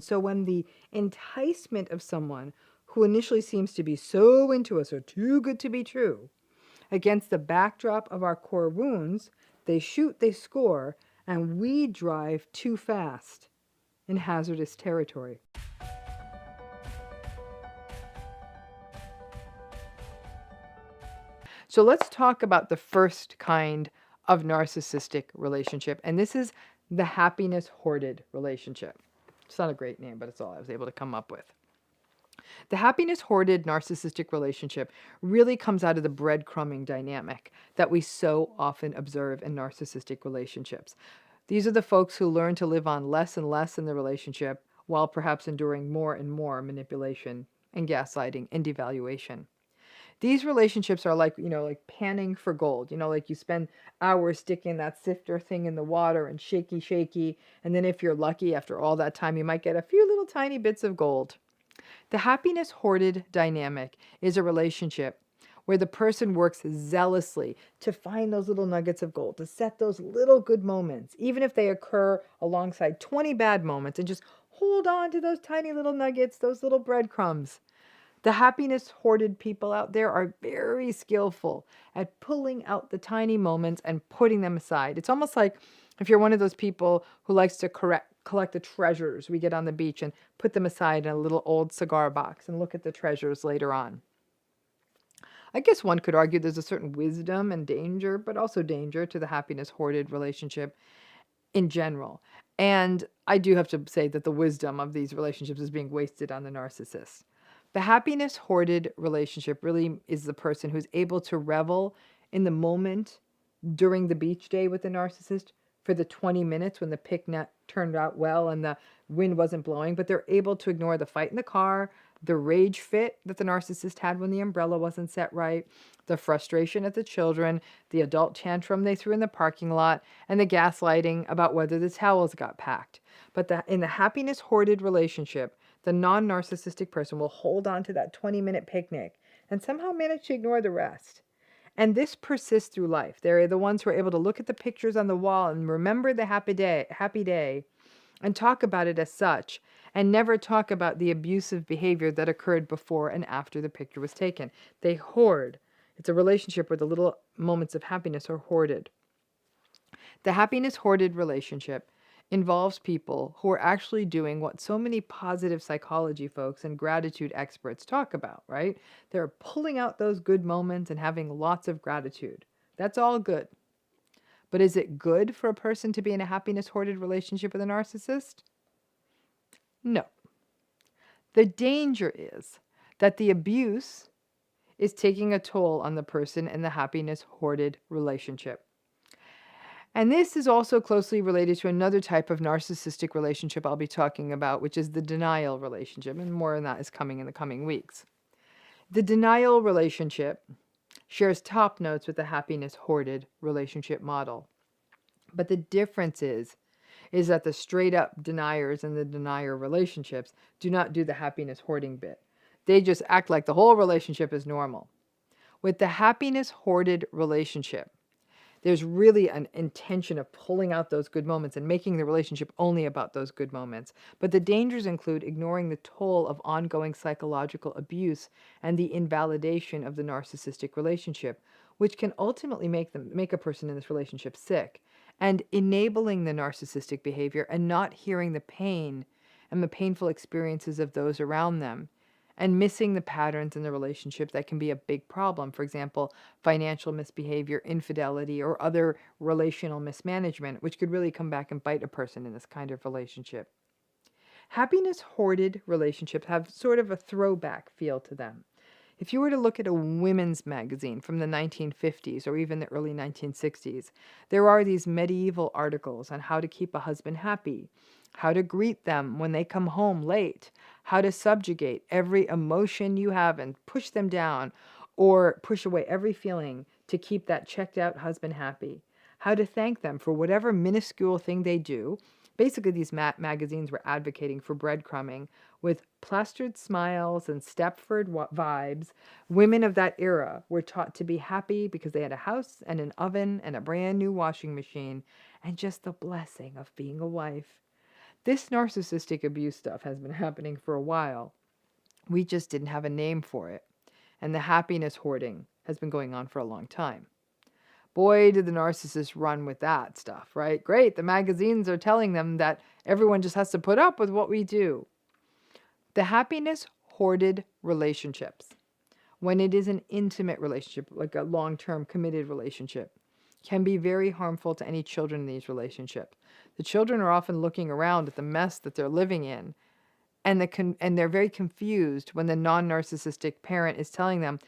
So when the enticement of someone who initially seems to be so into us or too good to be true, against the backdrop of our core wounds, they shoot, they score, and we drive too fast in hazardous territory. So let's talk about the first kind of narcissistic relationship, and this is the happiness hoarded relationship. It's not a great name, but it's all I was able to come up with. The happiness hoarded narcissistic relationship really comes out of the breadcrumbing dynamic that we so often observe in narcissistic relationships. These are the folks who learn to live on less and less in the relationship while perhaps enduring more and more manipulation and gaslighting and devaluation. These relationships are like, like panning for gold. Like you spend hours sticking that sifter thing in the water and shaky, shaky. And then if you're lucky, after all that time, you might get a few little tiny bits of gold. The happiness hoarded dynamic is a relationship where the person works zealously to find those little nuggets of gold, to set those little good moments, even if they occur alongside 20 bad moments, and just hold on to those tiny little nuggets, those little breadcrumbs. The happiness hoarded people out there are very skillful at pulling out the tiny moments and putting them aside. It's almost like if you're one of those people who likes to collect the treasures we get on the beach and put them aside in a little old cigar box and look at the treasures later on. I guess one could argue there's a certain wisdom and danger, but also danger to the happiness hoarded relationship in general. And I do have to say that the wisdom of these relationships is being wasted on the narcissist. The happiness hoarded relationship really is the person who's able to revel in the moment during the beach day with the narcissist for the 20 minutes when the picnic turned out well and the wind wasn't blowing, but they're able to ignore the fight in the car, the rage fit that the narcissist had when the umbrella wasn't set right, the frustration at the children, the adult tantrum they threw in the parking lot, and the gaslighting about whether the towels got packed. But in the happiness hoarded relationship, the non-narcissistic person will hold on to that 20-minute picnic and somehow manage to ignore the rest. And this persists through life. They're the ones who are able to look at the pictures on the wall and remember the happy day, and talk about it as such, and never talk about the abusive behavior that occurred before and after the picture was taken. They hoard. It's a relationship where the little moments of happiness are hoarded. The happiness hoarded relationship involves people who are actually doing what so many positive psychology folks and gratitude experts talk about, right? They're pulling out those good moments and having lots of gratitude. That's all good. But is it good for a person to be in a happiness hoarded relationship with a narcissist? No. The danger is that the abuse is taking a toll on the person in the happiness hoarded relationship. And this is also closely related to another type of narcissistic relationship I'll be talking about, which is the denial relationship, and more on that is coming in the coming weeks. The denial relationship shares top notes with the happiness hoarded relationship model. But the difference is that the straight up deniers and the denier relationships do not do the happiness hoarding bit. They just act like the whole relationship is normal. With the happiness hoarded relationship, there's really an intention of pulling out those good moments and making the relationship only about those good moments. But the dangers include ignoring the toll of ongoing psychological abuse and the invalidation of the narcissistic relationship, which can ultimately make a person in this relationship sick, and enabling the narcissistic behavior and not hearing the pain and the painful experiences of those around them, and missing the patterns in the relationship that can be a big problem. For example, financial misbehavior, infidelity, or other relational mismanagement, which could really come back and bite a person in this kind of relationship. Happiness hoarded relationships have sort of a throwback feel to them. If you were to look at a women's magazine from the 1950s or even the early 1960s, there are these medieval articles on how to keep a husband happy, how to greet them when they come home late, how to subjugate every emotion you have and push them down, or push away every feeling to keep that checked out husband happy, how to thank them for whatever minuscule thing they do. Basically, these magazines were advocating for breadcrumbing with plastered smiles and Stepford vibes. Women of that era were taught to be happy because they had a house and an oven and a brand new washing machine and just the blessing of being a wife. This narcissistic abuse stuff has been happening for a while. We just didn't have a name for it. And the happiness hoarding has been going on for a long time. Boy, did the narcissists run with that stuff, right? Great, the magazines are telling them that everyone just has to put up with what we do. The happiness hoarded relationships, when it is an intimate relationship, like a long-term committed relationship, can be very harmful to any children in these relationships. The children are often looking around at the mess that they're living in, and they're very confused when the non-narcissistic parent is telling them,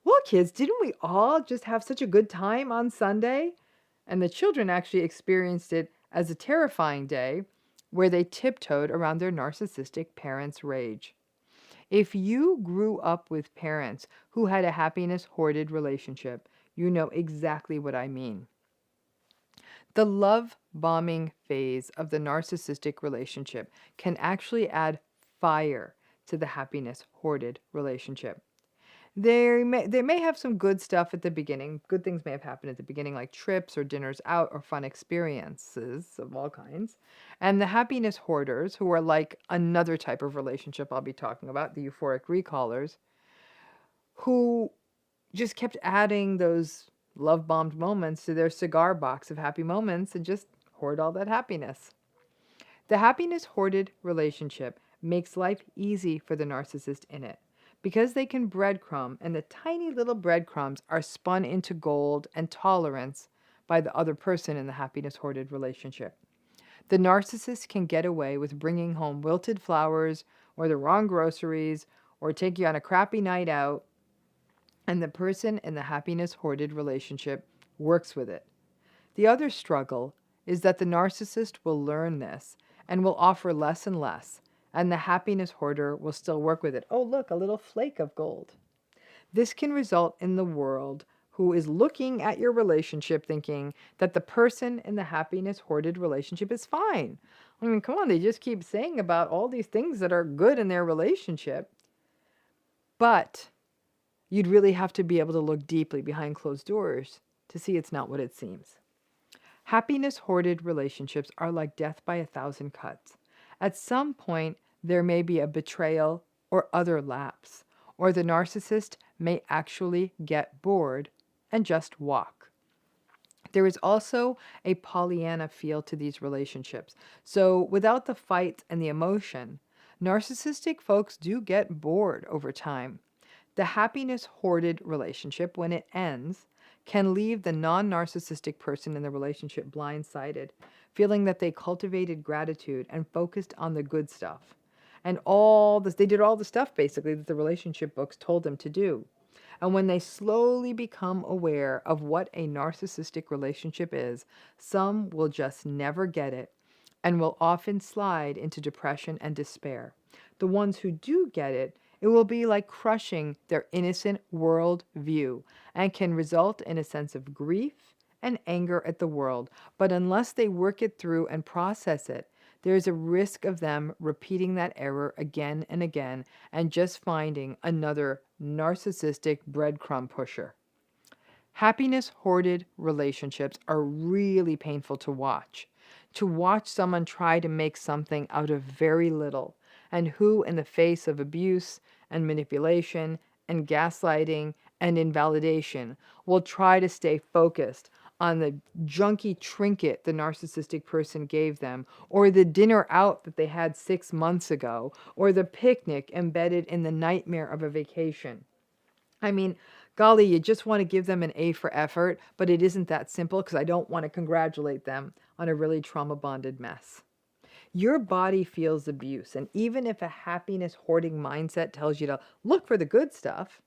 well, kids, didn't we all just have such a good time on Sunday? And the children actually experienced it as a terrifying day where they tiptoed around their narcissistic parents' rage. If you grew up with parents who had a happiness hoarded relationship, you know exactly what I mean. The love bombing phase of the narcissistic relationship can actually add fire to the happiness hoarded relationship. They may have some good stuff at the beginning. Good things may have happened at the beginning, like trips or dinners out or fun experiences of all kinds. And the happiness hoarders, who are like another type of relationship I'll be talking about, the euphoric recallers, who just kept adding those love-bombed moments to their cigar box of happy moments and just hoard all that happiness. The happiness hoarded relationship makes life easy for the narcissist in it, because they can breadcrumb, and the tiny little breadcrumbs are spun into gold and tolerance by the other person in the happiness hoarded relationship. The narcissist can get away with bringing home wilted flowers or the wrong groceries or take you on a crappy night out, and the person in the happiness hoarded relationship works with it. The other struggle is that the narcissist will learn this and will offer less and less, and the happiness hoarder will still work with it. Oh, look, a little flake of gold. This can result in the world who is looking at your relationship thinking that the person in the happiness hoarded relationship is fine. I mean, come on, they just keep saying about all these things that are good in their relationship. But you'd really have to be able to look deeply behind closed doors to see it's not what it seems. Happiness hoarded relationships are like death by 1,000 cuts. At some point, there may be a betrayal or other lapse, or the narcissist may actually get bored and just walk. There is also a Pollyanna feel to these relationships. So without the fight and the emotion, narcissistic folks do get bored over time. The happiness hoarded relationship, when it ends, can leave the non-narcissistic person in the relationship blindsided, feeling that they cultivated gratitude and focused on the good stuff. And all this, they did all the stuff basically that the relationship books told them to do. And when they slowly become aware of what a narcissistic relationship is, some will just never get it and will often slide into depression and despair. The ones who do get it, it will be like crushing their innocent world view and can result in a sense of grief and anger at the world. But unless they work it through and process it, there is a risk of them repeating that error again and again and just finding another narcissistic breadcrumb pusher. Happiness hoarded relationships are really painful to watch. To watch someone try to make something out of very little, and who, in the face of abuse and manipulation and gaslighting and invalidation, will try to stay focused on the junky trinket the narcissistic person gave them, or the dinner out that they had 6 months ago, or the picnic embedded in the nightmare of a vacation. I mean, golly, you just want to give them an A for effort, but it isn't that simple because I don't want to congratulate them on a really trauma-bonded mess. Your body feels abuse, and even if a happiness hoarding mindset tells you to look for the good stuff,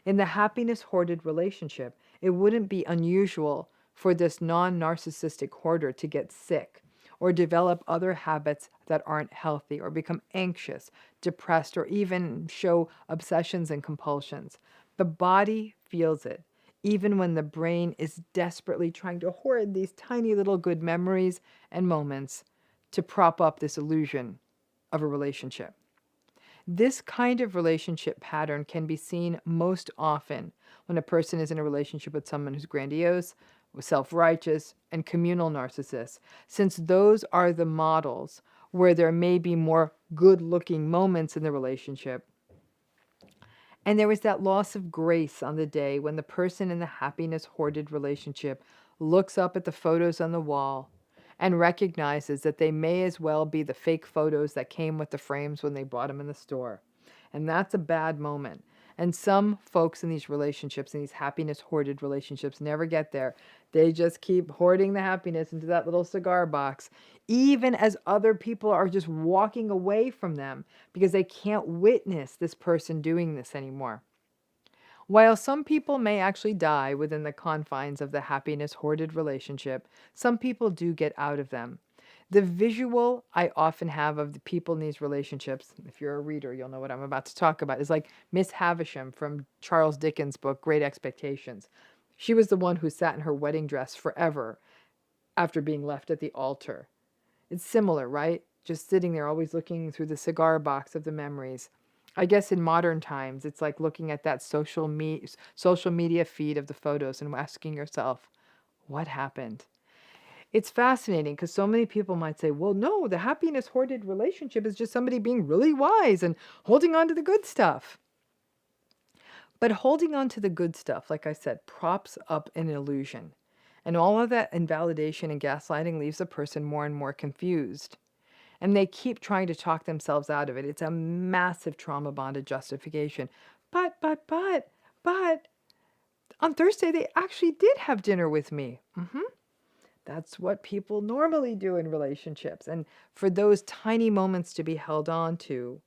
in the happiness hoarded relationship, it wouldn't be unusual for this non-narcissistic hoarder to get sick or develop other habits that aren't healthy or become anxious, depressed, or even show obsessions and compulsions. The body feels it, even when the brain is desperately trying to hoard these tiny little good memories and moments to prop up this illusion of a relationship. This kind of relationship pattern can be seen most often when a person is in a relationship with someone who's grandiose, self-righteous, and communal narcissists, since those are the models where there may be more good-looking moments in the relationship. And there was that loss of grace on the day when the person in the happiness hoarded relationship looks up at the photos on the wall and recognizes that they may as well be the fake photos that came with the frames when they bought them in the store. And that's a bad moment. And some folks in these relationships, in these happiness hoarded relationships, never get there. They just keep hoarding the happiness into that little cigar box, even as other people are just walking away from them because they can't witness this person doing this anymore. While some people may actually die within the confines of the happiness hoarded relationship, some people do get out of them. The visual I often have of the people in these relationships, if you're a reader, you'll know what I'm about to talk about, is like Miss Havisham from Charles Dickens' book, Great Expectations. She was the one who sat in her wedding dress forever after being left at the altar. It's similar, right? Just sitting there, always looking through the cigar box of the memories. I guess in modern times, it's like looking at that social media feed of the photos and asking yourself, what happened? It's fascinating because so many people might say, well, no, the happiness hoarded relationship is just somebody being really wise and holding on to the good stuff. But holding on to the good stuff, like I said, props up an illusion. And all of that invalidation and gaslighting leaves a person more and more confused. And they keep trying to talk themselves out of it. It's a massive trauma bonded justification. But, on Thursday, they actually did have dinner with me. That's what people normally do in relationships. And for those tiny moments to be held on to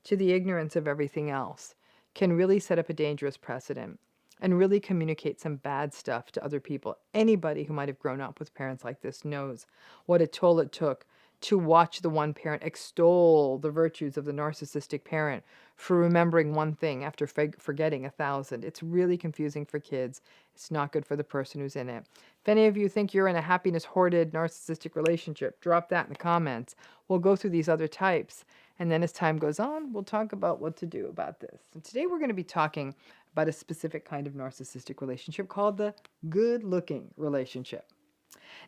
the ignorance of everything else, can really set up a dangerous precedent and really communicate some bad stuff to other people. Anybody who might have grown up with parents like this knows what a toll it took to watch the one parent extol the virtues of the narcissistic parent for remembering one thing after forgetting 1,000. It's really confusing for kids. It's not good for the person who's in it. If any of you think you're in a happiness hoarded narcissistic relationship, drop that in the comments. We'll go through these other types. And then as time goes on, we'll talk about what to do about this. And today we're going to be talking about a specific kind of narcissistic relationship called the good-looking relationship.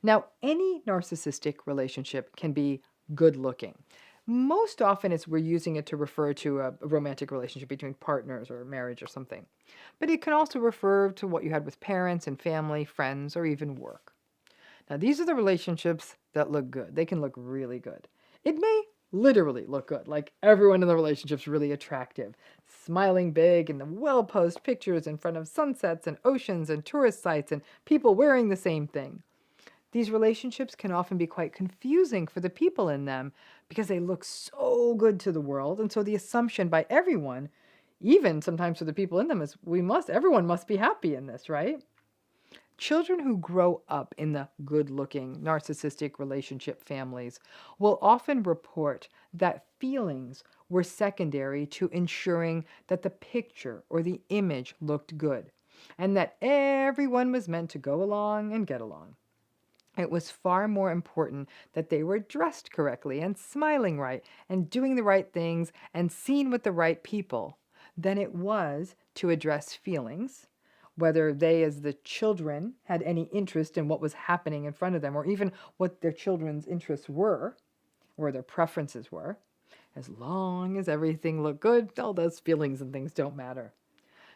Now, any narcissistic relationship can be good-looking. Most often we're using it to refer to a romantic relationship between partners or marriage or something. But it can also refer to what you had with parents and family, friends, or even work. Now, these are the relationships that look good. They can look really good. It may literally look good, like everyone in the relationship's really attractive, smiling big in the well-posed pictures in front of sunsets and oceans and tourist sites and people wearing the same thing. These relationships can often be quite confusing for the people in them because they look so good to the world, and so the assumption by everyone, even sometimes for the people in them, is everyone must be happy in this, right? Children who grow up in the good-looking narcissistic relationship families will often report that feelings were secondary to ensuring that the picture or the image looked good, and that everyone was meant to go along and get along. It was far more important that they were dressed correctly and smiling right and doing the right things and seen with the right people than it was to address feelings, whether they as the children had any interest in what was happening in front of them or even what their children's interests were or their preferences were. As long as everything looked good, all those feelings and things don't matter.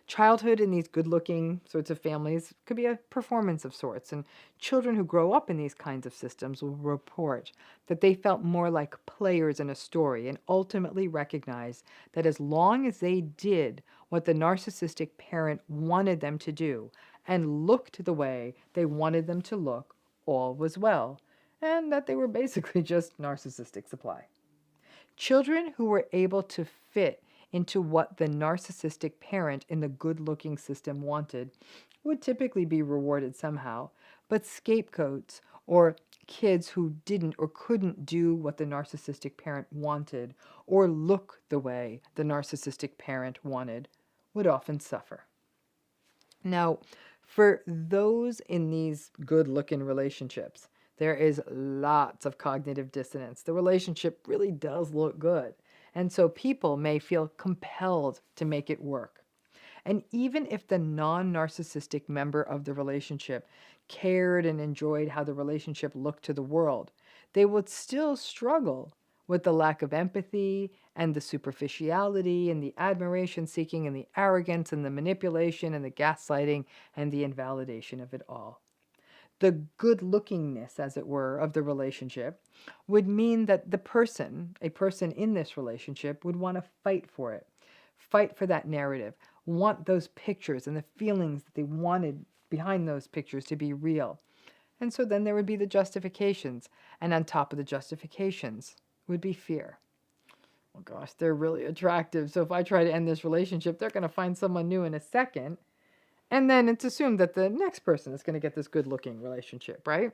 Childhood in these good-looking sorts of families could be a performance of sorts, and children who grow up in these kinds of systems will report that they felt more like players in a story and ultimately recognized that as long as they did what the narcissistic parent wanted them to do and looked the way they wanted them to look, all was well, and that they were basically just narcissistic supply. Children who were able to fit into what the narcissistic parent in the good-looking system wanted would typically be rewarded somehow, but scapegoats or kids who didn't or couldn't do what the narcissistic parent wanted or look the way the narcissistic parent wanted would often suffer. Now, for those in these good-looking relationships, there is lots of cognitive dissonance. The relationship really does look good. And so people may feel compelled to make it work. And even if the non-narcissistic member of the relationship cared and enjoyed how the relationship looked to the world, they would still struggle with the lack of empathy and the superficiality and the admiration seeking and the arrogance and the manipulation and the gaslighting and the invalidation of it all. The good lookingness, as it were, of the relationship would mean that a person in this relationship, would want to fight for it, fight for that narrative, want those pictures and the feelings that they wanted behind those pictures to be real. And so then there would be the justifications, and on top of the justifications would be fear. Oh gosh, they're really attractive, so if I try to end this relationship, they're going to find someone new in a second. And then it's assumed that the next person is going to get this good-looking relationship, right?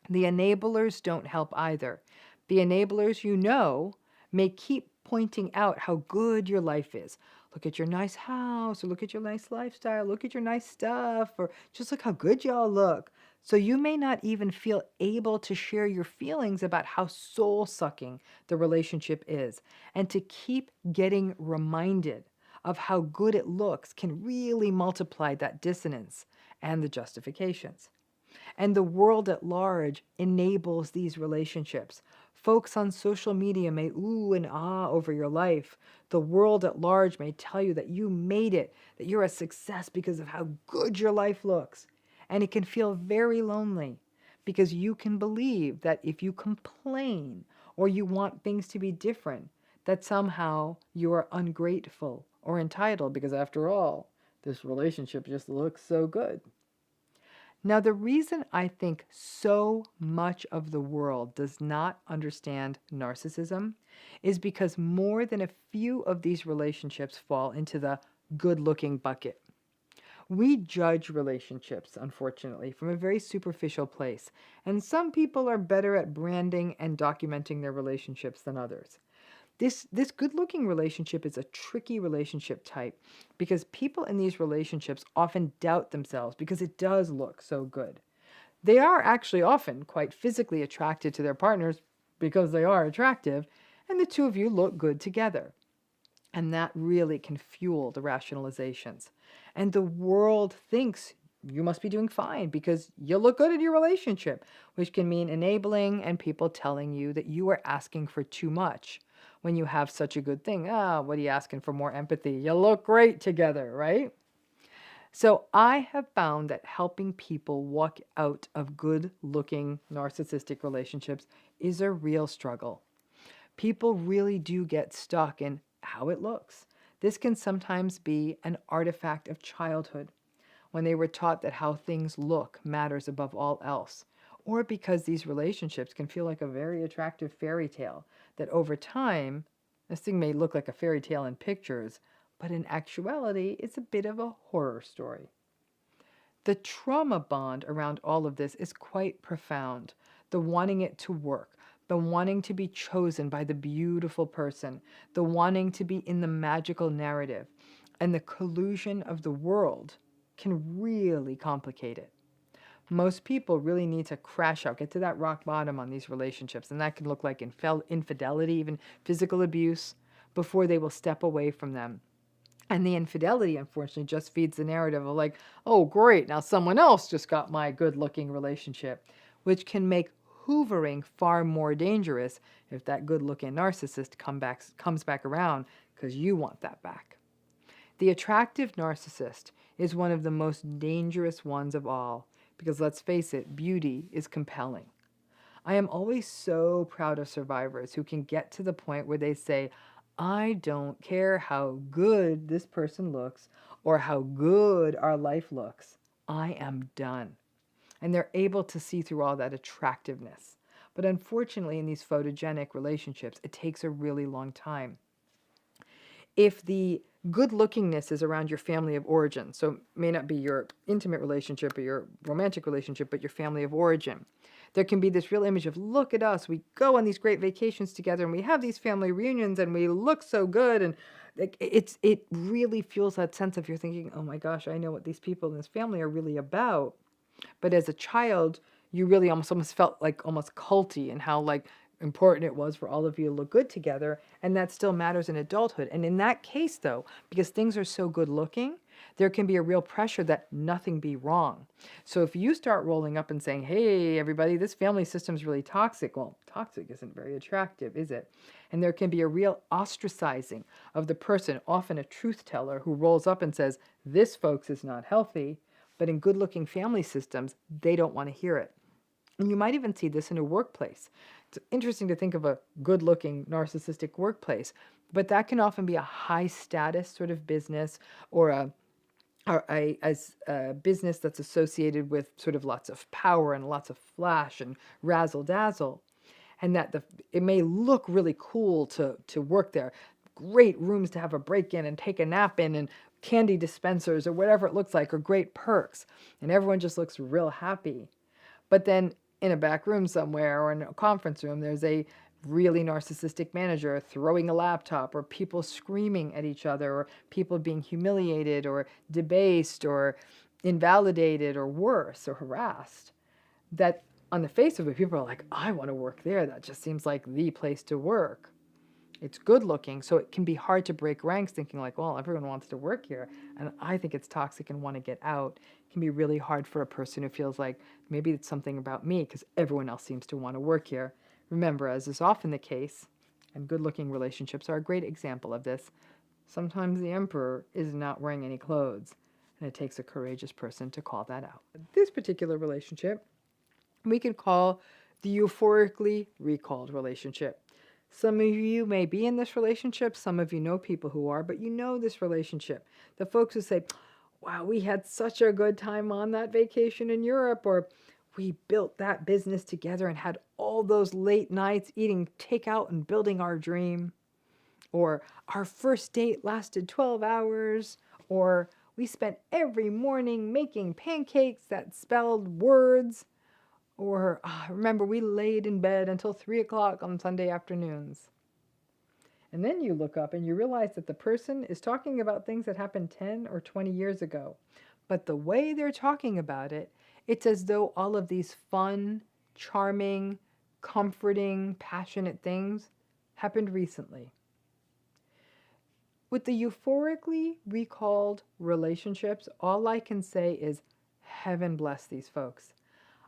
The enablers don't help either. The enablers, may keep pointing out how good your life is. Look at your nice house, or look at your nice lifestyle, look at your nice stuff, or just look how good y'all look. So you may not even feel able to share your feelings about how soul-sucking the relationship is. And to keep getting reminded of how good it looks can really multiply that dissonance and the justifications. And the world at large enables these relationships. Folks on social media may ooh and ah over your life. The world at large may tell you that you made it, that you're a success because of how good your life looks. And it can feel very lonely because you can believe that if you complain or you want things to be different, that somehow you are ungrateful or entitled because, after all, this relationship just looks so good. Now, the reason I think so much of the world does not understand narcissism is because more than a few of these relationships fall into the good-looking bucket. We judge relationships, unfortunately, from a very superficial place, and some people are better at branding and documenting their relationships than others. This good-looking relationship is a tricky relationship type because people in these relationships often doubt themselves because it does look so good. They are actually often quite physically attracted to their partners because they are attractive, and the two of you look good together. And that really can fuel the rationalizations. And the world thinks you must be doing fine because you look good in your relationship, which can mean enabling and people telling you that you are asking for too much when you have such a good thing. What are you asking for? More empathy. You look great together, right? So I have found that helping people walk out of good-looking narcissistic relationships is a real struggle. People really do get stuck in how it looks. This can sometimes be an artifact of childhood, when they were taught that how things look matters above all else, or because these relationships can feel like a very attractive fairy tale that over time, this thing may look like a fairy tale in pictures, but in actuality, it's a bit of a horror story. The trauma bond around all of this is quite profound. The wanting it to work, the wanting to be chosen by the beautiful person, the wanting to be in the magical narrative, and the collusion of the world can really complicate it. Most people really need to crash out, get to that rock bottom on these relationships, and that can look like infidelity, even physical abuse, before they will step away from them. And the infidelity, unfortunately, just feeds the narrative of like, oh, great, now someone else just got my good-looking relationship, which can make hoovering far more dangerous if that good-looking narcissist comes back around because you want that back. The attractive narcissist is one of the most dangerous ones of all because, let's face it, beauty is compelling. I am always so proud of survivors who can get to the point where they say, I don't care how good this person looks or how good our life looks. I am done. And they're able to see through all that attractiveness. But unfortunately, in these photogenic relationships, it takes a really long time. If the good-lookingness is around your family of origin, so it may not be your intimate relationship or your romantic relationship, but your family of origin, there can be this real image of, look at us, we go on these great vacations together and we have these family reunions and we look so good, and it really fuels that sense of you're thinking, oh my gosh, I know what these people in this family are really about. But as a child, you really almost felt like almost culty and how like important it was for all of you to look good together, and that still matters in adulthood. And in that case, though, because things are so good looking, There can be a real pressure that nothing be wrong. So if you start rolling up and saying, hey, everybody, this family system is really toxic, well, toxic isn't very attractive, is it? And there can be a real ostracizing of the person, often a truth teller, who rolls up and says, this, folks, is not healthy. But in good-looking family systems, they don't want to hear it. And you might even see this in a workplace. It's interesting to think of a good-looking narcissistic workplace, but that can often be a high-status sort of business, or a business that's associated with sort of lots of power and lots of flash and razzle-dazzle. And that it may look really cool to work there. Great rooms to have a break in and take a nap in, and candy dispensers or whatever it looks like, or great perks. And everyone just looks real happy. But then in a back room somewhere or in a conference room, there's a really narcissistic manager throwing a laptop, or people screaming at each other, or people being humiliated or debased or invalidated or worse, or harassed. That on the face of it, people are like, I want to work there. That just seems like the place to work. It's good looking, so it can be hard to break ranks thinking like, well, everyone wants to work here, and I think it's toxic and want to get out. It can be really hard for a person who feels like maybe it's something about me because everyone else seems to want to work here. Remember, as is often the case, and good-looking relationships are a great example of this, sometimes the emperor is not wearing any clothes, and it takes a courageous person to call that out. This particular relationship we could call the euphorically recalled relationship. Some of you may be in this relationship, some of you know people who are, but you know this relationship. The folks who say, wow, we had such a good time on that vacation in Europe, or we built that business together and had all those late nights eating takeout and building our dream, or our first date lasted 12 hours, or we spent every morning making pancakes that spelled words, or remember we laid in bed until 3 o'clock on Sunday afternoons. And then you look up and you realize that the person is talking about things that happened 10 or 20 years ago. But the way they're talking about it, it's as though all of these fun, charming, comforting, passionate things happened recently. With the euphorically recalled relationships, all I can say is heaven bless these folks.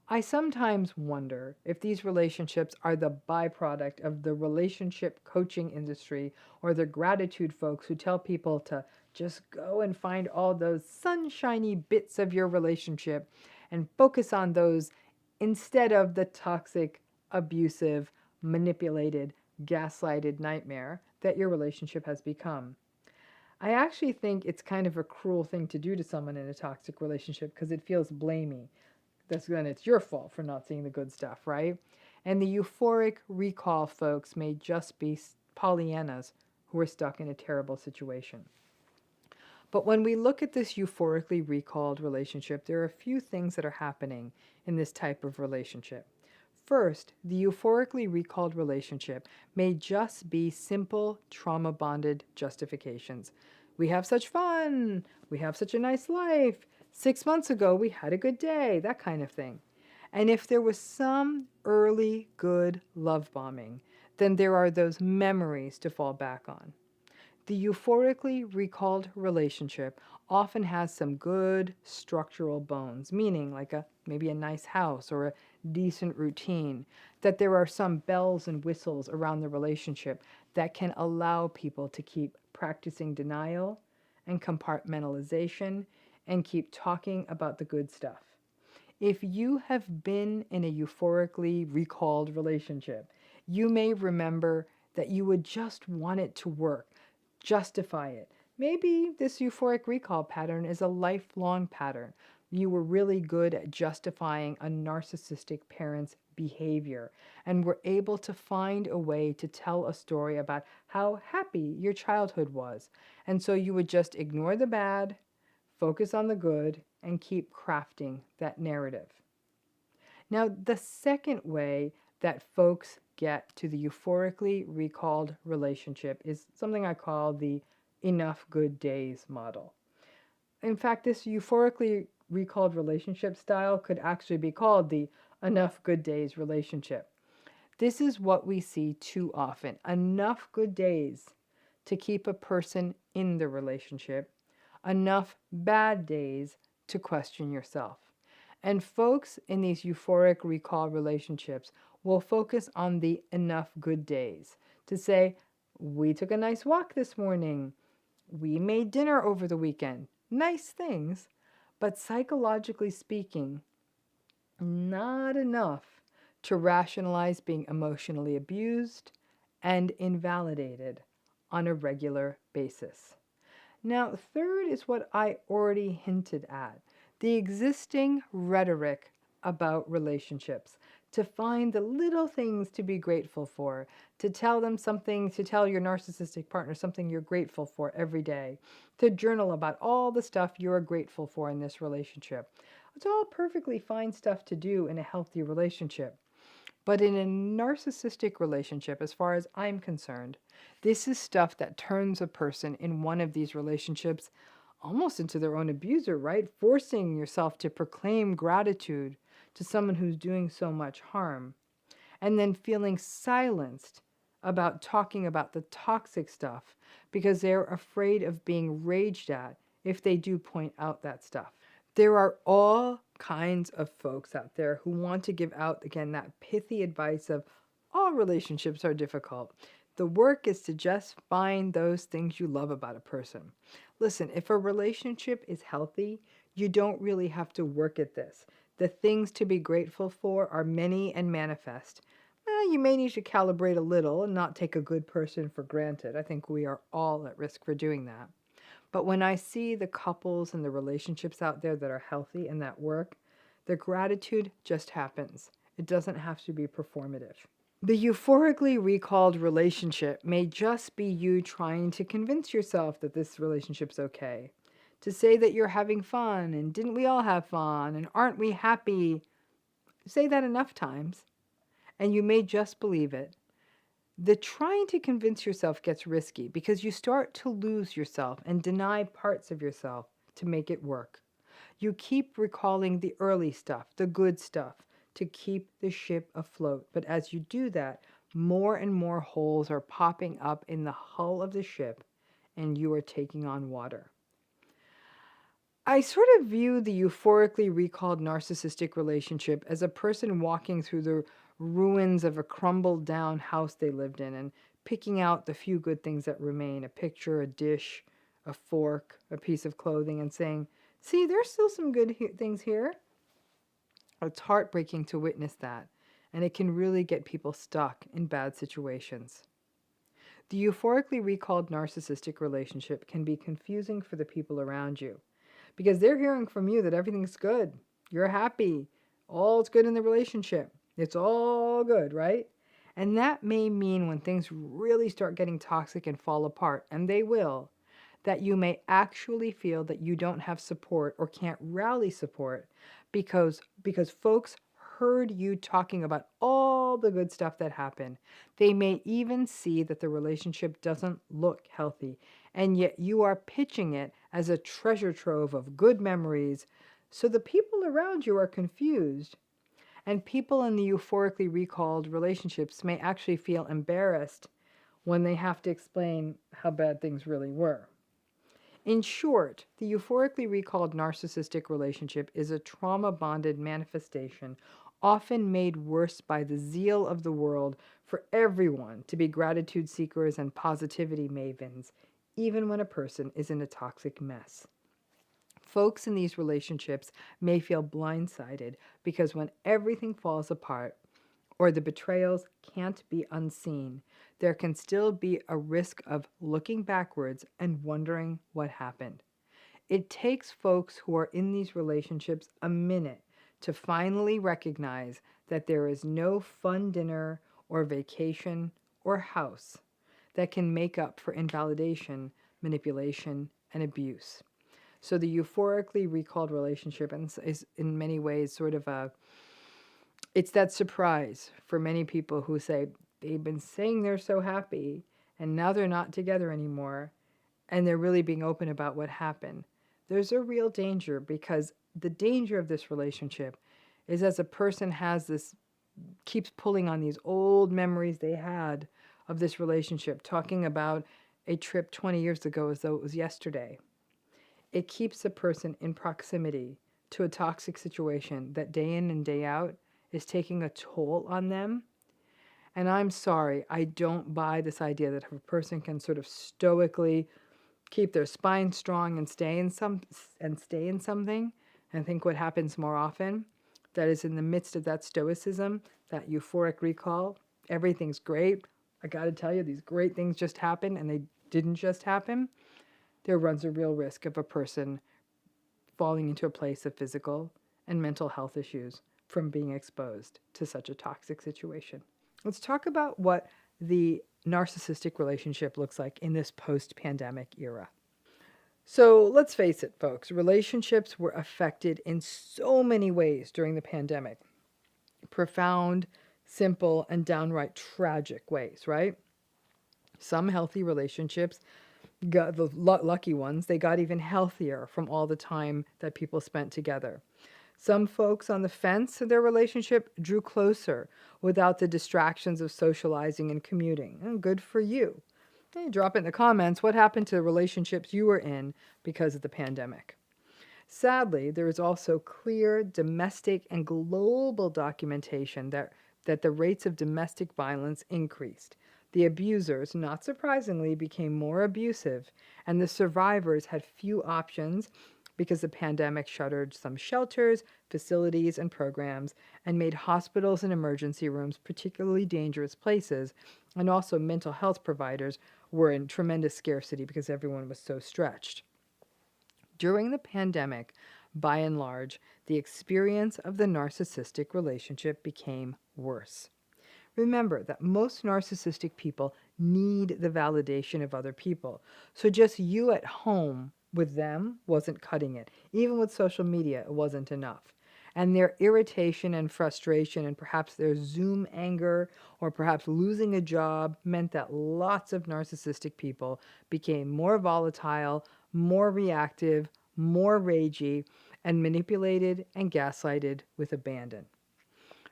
I sometimes wonder if these relationships are the byproduct of the relationship coaching industry, or the gratitude folks who tell people to just go and find all those sunshiny bits of your relationship and focus on those instead of the toxic, abusive, manipulated, gaslighted nightmare that your relationship has become. I actually think it's kind of a cruel thing to do to someone in a toxic relationship because it feels blamey. Then it's your fault for not seeing the good stuff, right? And the euphoric recall folks may just be Pollyannas who are stuck in a terrible situation. But when we look at this euphorically recalled relationship, there are a few things that are happening in this type of relationship. First, the euphorically recalled relationship may just be simple trauma-bonded justifications. We have such fun. We have such a nice life. 6 months ago, we had a good day, that kind of thing. And if there was some early good love bombing, then there are those memories to fall back on. The euphorically recalled relationship often has some good structural bones, meaning like maybe a nice house or a decent routine, that there are some bells and whistles around the relationship that can allow people to keep practicing denial and compartmentalization and keep talking about the good stuff. If you have been in a euphorically recalled relationship, you may remember that you would just want it to work, justify it. Maybe this euphoric recall pattern is a lifelong pattern. You were really good at justifying a narcissistic parent's behavior and were able to find a way to tell a story about how happy your childhood was. And so you would just ignore the bad, focus on the good, and keep crafting that narrative. Now, the second way that folks get to the euphorically recalled relationship is something I call the enough good days model. In fact, this euphorically recalled relationship style could actually be called the enough good days relationship. This is what we see too often. Enough good days to keep a person in the relationship, enough bad days to question yourself. And folks in these euphoric recall relationships will focus on the enough good days to say, we took a nice walk this morning. We made dinner over the weekend. Nice things. But psychologically speaking, not enough to rationalize being emotionally abused and invalidated on a regular basis. Now, third is what I already hinted at, the existing rhetoric about relationships, to find the little things to be grateful for, to tell them something, to tell your narcissistic partner something you're grateful for every day, to journal about all the stuff you're grateful for in this relationship. It's all perfectly fine stuff to do in a healthy relationship. But in a narcissistic relationship, as far as I'm concerned, this is stuff that turns a person in one of these relationships almost into their own abuser, right? Forcing yourself to proclaim gratitude to someone who's doing so much harm, and then feeling silenced about talking about the toxic stuff because they're afraid of being raged at if they do point out that stuff. There are all kinds of folks out there who want to give out, again, that pithy advice of all relationships are difficult. The work is to just find those things you love about a person. Listen, if a relationship is healthy, you don't really have to work at this. The things to be grateful for are many and manifest. You may need to calibrate a little and not take a good person for granted. I think we are all at risk for doing that. But when I see the couples and the relationships out there that are healthy and that work, the gratitude just happens. It doesn't have to be performative. The euphorically recalled relationship may just be you trying to convince yourself that this relationship's okay. To say that you're having fun, and didn't we all have fun, and aren't we happy? Say that enough times, and you may just believe it. The trying to convince yourself gets risky because you start to lose yourself and deny parts of yourself to make it work. You keep recalling the early stuff, the good stuff, to keep the ship afloat. But as you do that, more and more holes are popping up in the hull of the ship, and you are taking on water. I sort of view the euphorically recalled narcissistic relationship as a person walking through the ruins of a crumbled down house they lived in and picking out the few good things that remain, a picture, a dish, a fork, a piece of clothing, and saying, see, there's still some good things here. It's heartbreaking to witness that, and it can really get people stuck in bad situations. The euphorically recalled narcissistic relationship can be confusing for the people around you because they're hearing from you that everything's good, you're happy, all's good in the relationship, it's all good, right? And that may mean when things really start getting toxic and fall apart, and they will, that you may actually feel that you don't have support or can't rally support because folks heard you talking about all the good stuff that happened. They may even see that the relationship doesn't look healthy, and yet you are pitching it as a treasure trove of good memories. So the people around you are confused, and people in the euphorically recalled relationships may actually feel embarrassed when they have to explain how bad things really were. In short, the euphorically recalled narcissistic relationship is a trauma-bonded manifestation, often made worse by the zeal of the world for everyone to be gratitude seekers and positivity mavens, even when a person is in a toxic mess. Folks in these relationships may feel blindsided because when everything falls apart, or the betrayals can't be unseen, there can still be a risk of looking backwards and wondering what happened. It takes folks who are in these relationships a minute to finally recognize that there is no fun dinner or vacation or house that can make up for invalidation, manipulation, and abuse. So the euphorically recalled relationship is in many ways sort of it's that surprise for many people who say they've been saying they're so happy and now they're not together anymore and they're really being open about what happened. There's a real danger because the danger of this relationship is as a person keeps pulling on these old memories they had of this relationship, talking about a trip 20 years ago as though it was yesterday. it keeps a person in proximity to a toxic situation that day in and day out is taking a toll on them. And I'm sorry, I don't buy this idea that if a person can sort of stoically keep their spine strong and stay in something, and think what happens more often, that is in the midst of that stoicism, that euphoric recall, everything's great. I got to tell you, these great things just happened, and they didn't just happen. There runs a real risk of a person falling into a place of physical and mental health issues from being exposed to such a toxic situation. Let's talk about what the narcissistic relationship looks like in this post-pandemic era. So let's face it, folks, relationships were affected in so many ways during the pandemic. Profound, simple, and downright tragic ways, right? Some healthy relationships, got the lucky ones, they got even healthier from all the time that people spent together. Some folks on the fence of their relationship drew closer without the distractions of socializing and commuting. And good for you. Hey, drop it in the comments what happened to the relationships you were in because of the pandemic. Sadly, there is also clear domestic and global documentation that the rates of domestic violence increased. The abusers, not surprisingly, became more abusive, and the survivors had few options because the pandemic shuttered some shelters, facilities, and programs, and made hospitals and emergency rooms particularly dangerous places, and also mental health providers were in tremendous scarcity because everyone was so stretched. During the pandemic, by and large, the experience of the narcissistic relationship became worse. Remember that most narcissistic people need the validation of other people. So just you at home with them wasn't cutting it. Even with social media, it wasn't enough. And their irritation and frustration and perhaps their Zoom anger or perhaps losing a job meant that lots of narcissistic people became more volatile, more reactive, more ragey, and manipulated and gaslighted with abandon.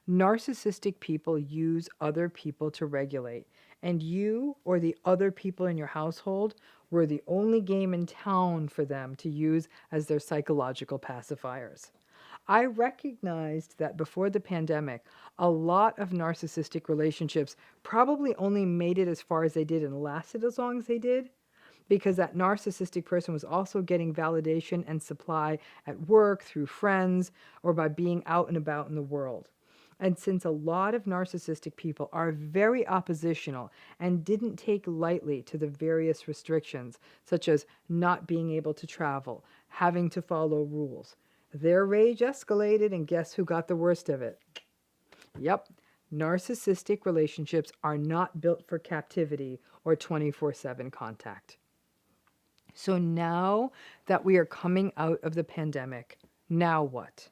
Narcissistic people use other people to regulate, and you or the other people in your household were the only game in town for them to use as their psychological pacifiers. I recognized that before the pandemic, a lot of narcissistic relationships probably only made it as far as they did and lasted as long as they did, because that narcissistic person was also getting validation and supply at work, through friends, or by being out and about in the world. And since a lot of narcissistic people are very oppositional and didn't take lightly to the various restrictions, such as not being able to travel, having to follow rules, their rage escalated, and guess who got the worst of it? Yep, narcissistic relationships are not built for captivity or 24/7 contact. So now that we are coming out of the pandemic, now what?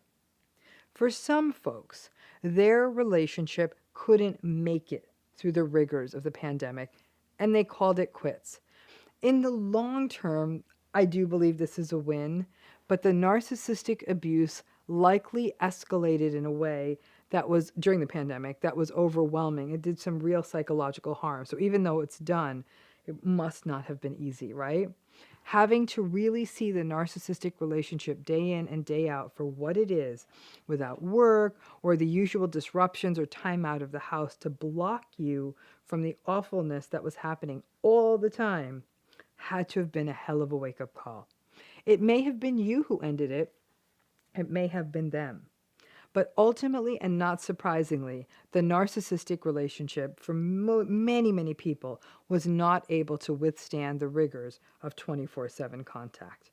For some folks, their relationship couldn't make it through the rigors of the pandemic, and they called it quits. In the long term, I do believe this is a win, but the narcissistic abuse likely escalated in a way that was, during the pandemic, that was overwhelming. It did some real psychological harm. So even though it's done, it must not have been easy, right? Having to really see the narcissistic relationship day in and day out for what it is, without work or the usual disruptions or time out of the house to block you from the awfulness that was happening all the time, had to have been a hell of a wake-up call. It may have been you who ended it. It may have been them. But ultimately, and not surprisingly, the narcissistic relationship for many, many people was not able to withstand the rigors of 24/7 contact.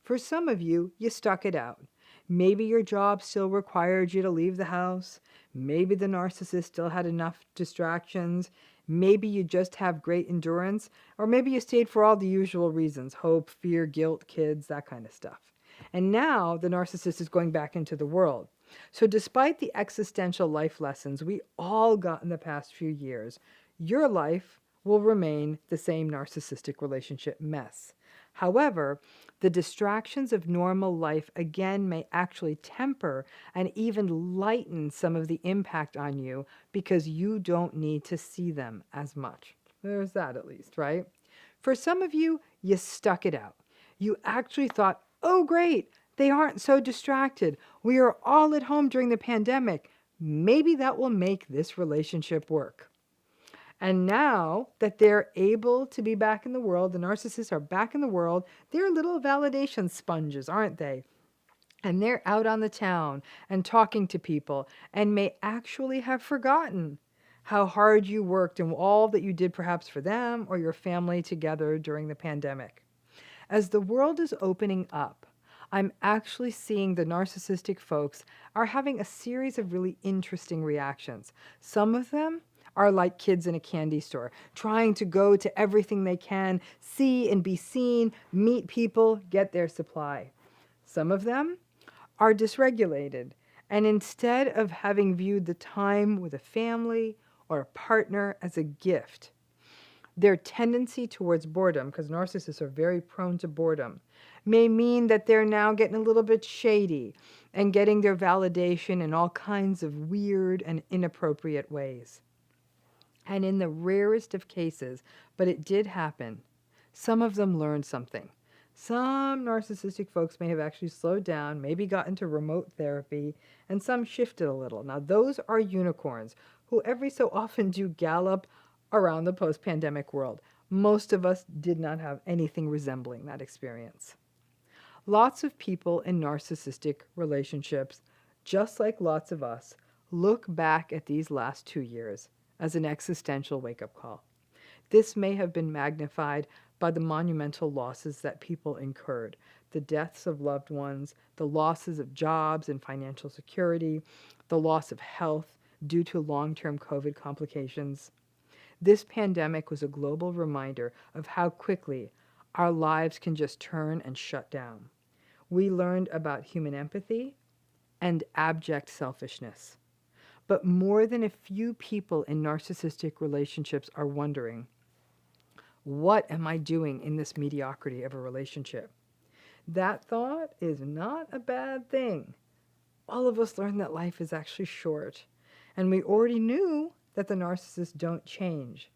For some of you, you stuck it out. Maybe your job still required you to leave the house. Maybe the narcissist still had enough distractions. Maybe you just have great endurance. Or maybe you stayed for all the usual reasons: hope, fear, guilt, kids, that kind of stuff. And now the narcissist is going back into the world. So despite the existential life lessons we all got in the past few years, your life will remain the same narcissistic relationship mess. However, the distractions of normal life again may actually temper and even lighten some of the impact on you because you don't need to see them as much. There's that at least, right? For some of you, you stuck it out. You actually thought, oh great, they aren't so distracted. We are all at home during the pandemic. Maybe that will make this relationship work. And now that they're able to be back in the world, the narcissists are back in the world, they're little validation sponges, aren't they? And they're out on the town and talking to people and may actually have forgotten how hard you worked and all that you did perhaps for them or your family together during the pandemic. As the world is opening up, I'm actually seeing the narcissistic folks are having a series of really interesting reactions. Some of them are like kids in a candy store, trying to go to everything they can, see and be seen, meet people, get their supply. Some of them are dysregulated, and instead of having viewed the time with a family or a partner as a gift, their tendency towards boredom, because narcissists are very prone to boredom, may mean that they're now getting a little bit shady and getting their validation in all kinds of weird and inappropriate ways. And in the rarest of cases, but it did happen, some of them learned something. Some narcissistic folks may have actually slowed down, maybe got into remote therapy, and some shifted a little. Now, those are unicorns who every so often do gallop around the post-pandemic world. Most of us did not have anything resembling that experience. Lots of people in narcissistic relationships, just like lots of us, look back at these last 2 years as an existential wake-up call. This may have been magnified by the monumental losses that people incurred, the deaths of loved ones, the losses of jobs and financial security, the loss of health due to long-term COVID complications. This pandemic was a global reminder of how quickly our lives can just turn and shut down. We learned about human empathy and abject selfishness. But more than a few people in narcissistic relationships are wondering, what am I doing in this mediocrity of a relationship? That thought is not a bad thing. All of us learned that life is actually short, and we already knew that the narcissists don't change.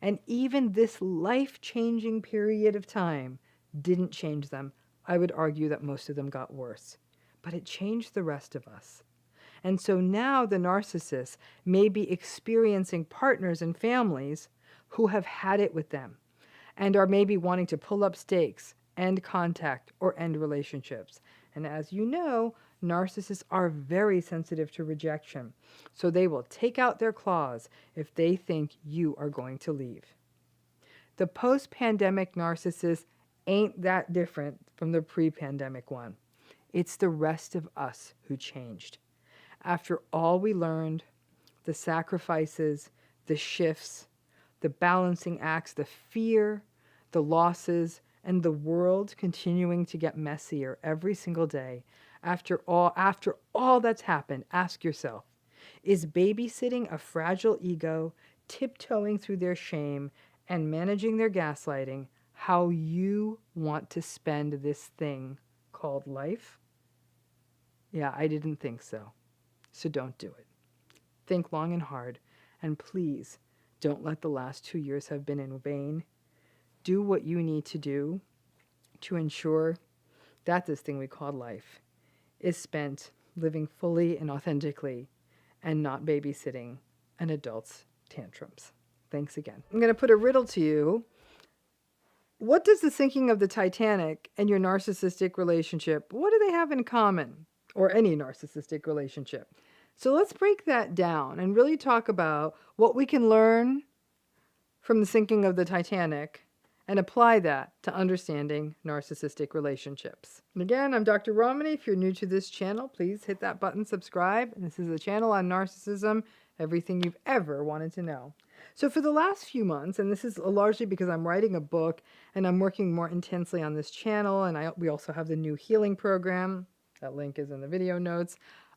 And even this life-changing period of time didn't change them. I would argue that most of them got worse. But it changed the rest of us. And so now the narcissists may be experiencing partners and families who have had it with them and are maybe wanting to pull up stakes, end contact, or end relationships. And as you know, narcissists are very sensitive to rejection, so they will take out their claws if they think you are going to leave. The post-pandemic narcissist ain't that different from the pre-pandemic one. It's the rest of us who changed. After all we learned, the sacrifices, the shifts, the balancing acts, the fear, the losses, and the world continuing to get messier every single day, after all that's happened, ask yourself, is babysitting a fragile ego, tiptoeing through their shame, and managing their gaslighting how you want to spend this thing called life? Yeah, I didn't think so. So don't do it. Think long and hard, and please don't let the last 2 years have been in vain. Do what you need to do to ensure that this thing we call life is spent living fully and authentically and not babysitting an adult's tantrums. Thanks again. I'm going to put a riddle to you. What does the sinking of the Titanic and your narcissistic relationship, what do they have in common? Or any narcissistic relationship? So let's break that down and really talk about what we can learn from the sinking of the Titanic and apply that to understanding narcissistic relationships. And again, I'm Dr. RAMANI. If you're new to this channel, please hit that button, subscribe. And this is a channel on narcissism, everything you've ever wanted to know. So for the last few months, and this is largely because I'm writing a book and I'm working more intensely on this channel, and we also have the new healing program. That link is in the video notes.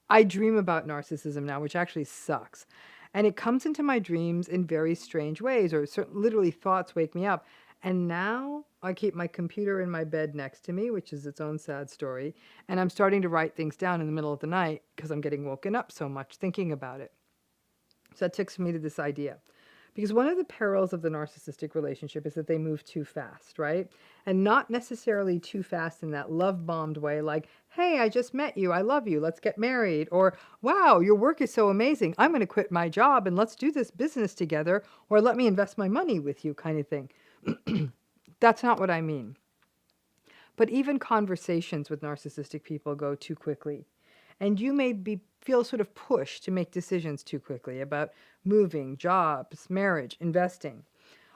I dream about narcissism now, which actually sucks. And it comes into my dreams in very strange ways, or literally thoughts wake me up. And now I keep my computer in my bed next to me, which is its own sad story. And I'm starting to write things down in the middle of the night because I'm getting woken up so much thinking about it. So that takes me to this idea. Because one of the perils of the narcissistic relationship is that they move too fast, right? And not necessarily too fast in that love-bombed way, like, hey, I just met you, I love you, let's get married. Or, wow, your work is so amazing, I'm going to quit my job and let's do this business together, or let me invest my money with you kind of thing. That's not what I mean. But even conversations with narcissistic people go too quickly. And you may feel sort of pushed to make decisions too quickly about moving, jobs, marriage, investing,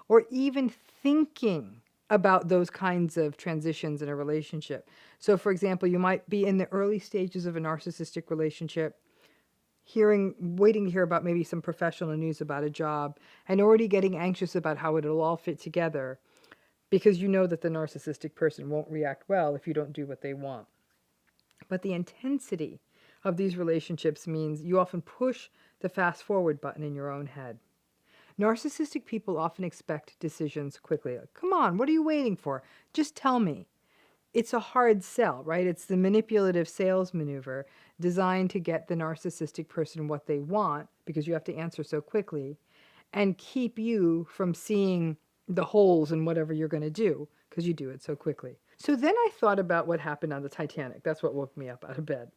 or even thinking about those kinds of transitions in a relationship. So, for example, you might be in the early stages of a narcissistic relationship, waiting to hear about maybe some professional news about a job, and already getting anxious about how it'll all fit together because you know that the narcissistic person won't react well if you don't do what they want. But the intensity of these relationships means you often push the fast forward button in your own head. Narcissistic people often expect decisions quickly. Like, come on, what are you waiting for? Just tell me. It's a hard sell, right? It's the manipulative sales maneuver designed to get the narcissistic person what they want, because you have to answer so quickly, and keep you from seeing the holes in whatever you're going to do, because you do it so quickly. So then I thought about what happened on the Titanic. That's what woke me up out of bed.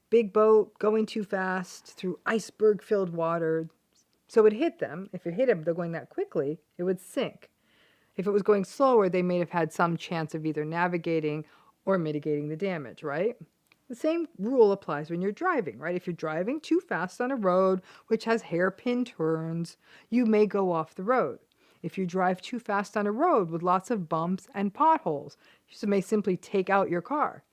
Big boat, going too fast, through iceberg-filled water. So it hit them. If it hit them, they're going that quickly, it would sink. If it was going slower, they may have had some chance of either navigating or mitigating the damage, right? The same rule applies when you're driving, right? If you're driving too fast on a road which has hairpin turns, you may go off the road. If you drive too fast on a road with lots of bumps and potholes, you may simply take out your car.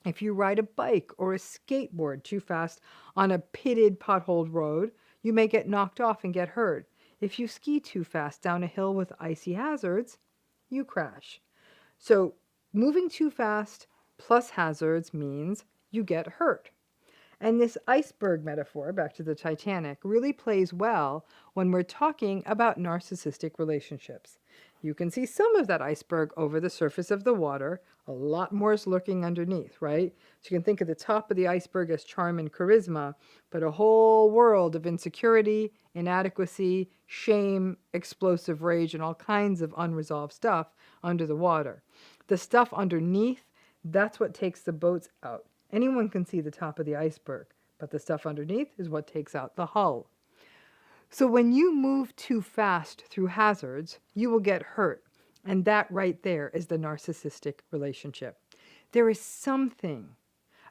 If you ride a bike or a skateboard too fast on a pitted, potholed road, you may get knocked off and get hurt. If you ski too fast down a hill with icy hazards, you crash. So moving too fast plus hazards means you get hurt. And this iceberg metaphor, back to the Titanic, really plays well when we're talking about narcissistic relationships. You can see some of that iceberg over the surface of the water. A lot more is lurking underneath, right? So you can think of the top of the iceberg as charm and charisma, but a whole world of insecurity, inadequacy, shame, explosive rage, and all kinds of unresolved stuff under the water. The stuff underneath, that's what takes the boats out. Anyone can see the top of the iceberg, but the stuff underneath is what takes out the hull. So when you move too fast through hazards, you will get hurt. And that right there is the narcissistic relationship. There is something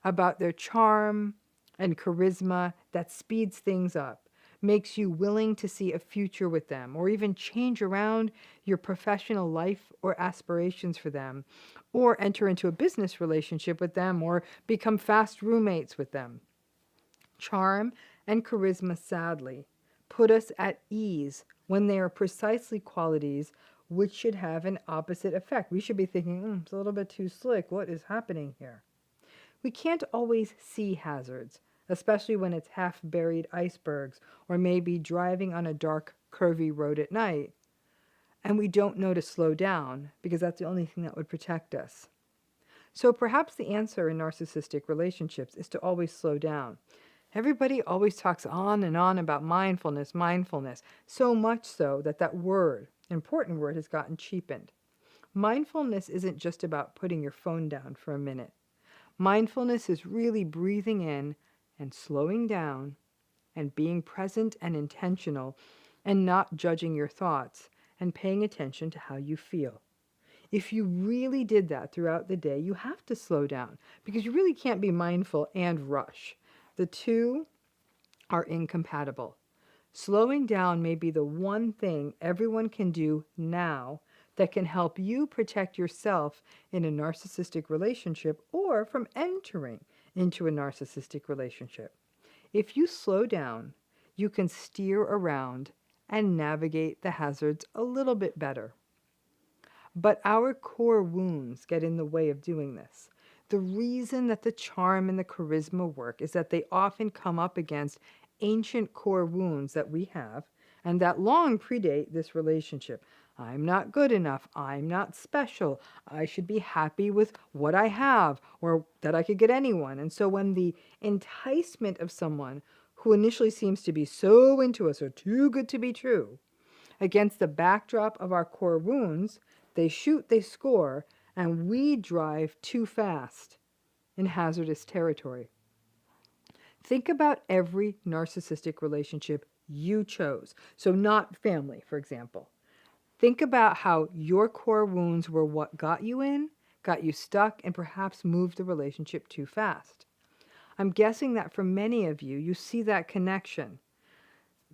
about their charm and charisma that speeds things up, makes you willing to see a future with them, or even change around your professional life or aspirations for them, or enter into a business relationship with them, or become fast roommates with them. Charm and charisma, sadly, put us at ease when they are precisely qualities which should have an opposite effect. We should be thinking, it's a little bit too slick. What is happening here? We can't always see hazards, especially when it's half-buried icebergs, or maybe driving on a dark, curvy road at night. And we don't know to slow down, because that's the only thing that would protect us. So perhaps the answer in narcissistic relationships is to always slow down. Everybody always talks on and on about mindfulness, so much so that that word, important word, has gotten cheapened. Mindfulness isn't just about putting your phone down for a minute. Mindfulness is really breathing in and slowing down and being present and intentional and not judging your thoughts and paying attention to how you feel. If you really did that throughout the day, you have to slow down, because you really can't be mindful and rush. The two are incompatible. Slowing down may be the one thing everyone can do now that can help you protect yourself in a narcissistic relationship or from entering into a narcissistic relationship. If you slow down, you can steer around and navigate the hazards a little bit better. But our core wounds get in the way of doing this. The reason that the charm and the charisma work is that they often come up against ancient core wounds that we have and that long predate this relationship. I'm not good enough. I'm not special. I should be happy with what I have, or that I could get anyone. And so when the enticement of someone who initially seems to be so into us or too good to be true, against the backdrop of our core wounds, they shoot, they score, and we drive too fast in hazardous territory. Think about every narcissistic relationship you chose. So not family, for example. Think about how your core wounds were what got you in, got you stuck, and perhaps moved the relationship too fast. I'm guessing that for many of you, you see that connection.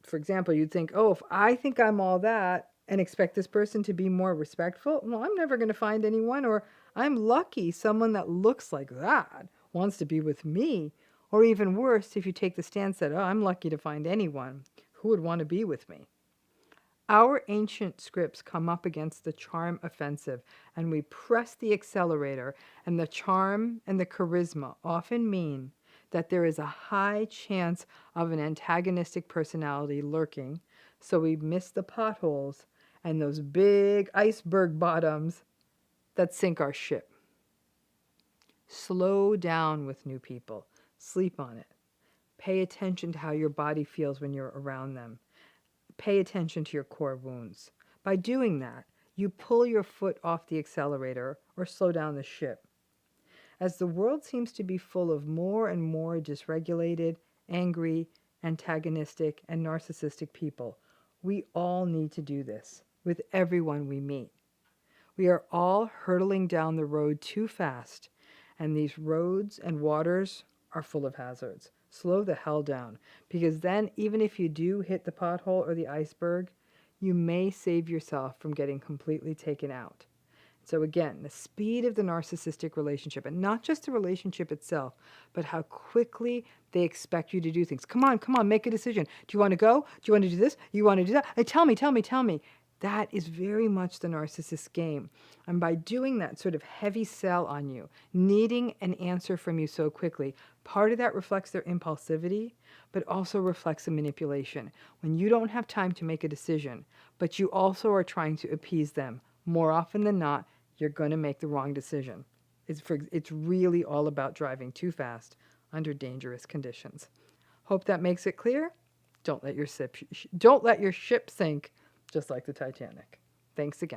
For example, you'd think, oh, if I think I'm all that and expect this person to be more respectful, well, I'm never going to find anyone, or I'm lucky someone that looks like that wants to be with me. Or even worse, if you take the stance that, oh, I'm lucky to find anyone who would want to be with me. Our ancient scripts come up against the charm offensive, and we press the accelerator, and the charm and the charisma often mean that there is a high chance of an antagonistic personality lurking, so we miss the potholes and those big iceberg bottoms that sink our ship. Slow down with new people. Sleep on it. Pay attention to how your body feels when you're around them. Pay attention to your core wounds. By doing that, you pull your foot off the accelerator or slow down the ship. As the world seems to be full of more and more dysregulated, angry, antagonistic, and narcissistic people, we all need to do this with everyone we meet. We are all hurtling down the road too fast, and these roads and waters are full of hazards. Slow the hell down, because then even if you do hit the pothole or the iceberg, you may save yourself from getting completely taken out. So again, the speed of the narcissistic relationship, and not just the relationship itself, but how quickly they expect you to do things. Come on, make a decision. Do you want to go? Do you want to do this? You want to do that? Hey, tell me. That is very much the narcissist game. And by doing that sort of heavy sell on you, needing an answer from you so quickly, part of that reflects their impulsivity, but also reflects a manipulation. When you don't have time to make a decision, but you also are trying to appease them, more often than not, you're going to make the wrong decision. It's really all about driving too fast under dangerous conditions. Hope that makes it clear. Don't let your ship sink, just like the Titanic. Thanks again.